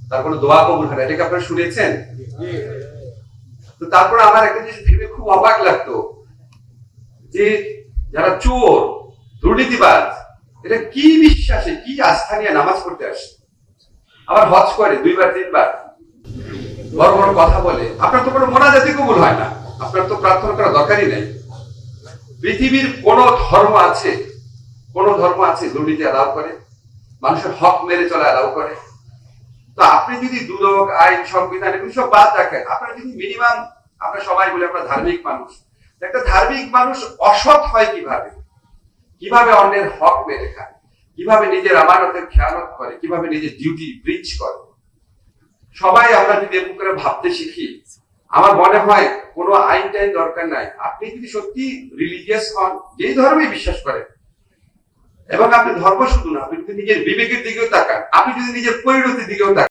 তার কোনো দোয়া কবুল হয় না, এটাকে আপনারা শুনেছেন? তো তারপরে আমার একটা জিনিস ভেবে খুব অবাক লাগতো যে যারা চোর, দুর্নীতিবাজ, এটা কি বিশ্বাসে, কি আস্থা নিয়ে নামাজ পড়তে আসে, আবার হজ করে 2 বার 3 বার, বড় বড় কথা বলে। আপনার তো কোনো মোনাজাতি কবুল হয় না, আপনার তো প্রার্থনা করা দরকারই নেই। পৃথিবীর কোন ধর্ম আছে, কোন ধর্ম আছে দুর্নীতি অ্যালাউ করে, মানুষের হক মেরে চলা অ্যালাউ করে? তো আপনি যদি দুদক, আইন, সংবিধান এগুলো সব বাদ রাখেন, আপনার যদি মিনিমাম, আমরা সবাই বলি আমরা ধার্মিক মানুষ, একটা ধার্মিক মানুষ অসৎ হয় কিভাবে, কিভাবে অন্যের হক মেরে খায়, কিভাবে নিজের আমানতের খেয়ানত করে, কিভাবে নিজের ডিউটি ব্রিচ করে, সবাই আমরা যদি এরকম করে ভাবতে শিখি, আমার মনে হয় কোনো আইন টাইন দরকার নাই। আপনি যদি সত্যি রিলিজিয়াস হন, যেই ধর্মে বিশ্বাস করেন, এবং আপনি ধর্ম শুধু না, আপনি যদি নিজের বিবেকের দিকেও তাকান, আপনি যদি নিজের পরিণতির দিকেও তাকান,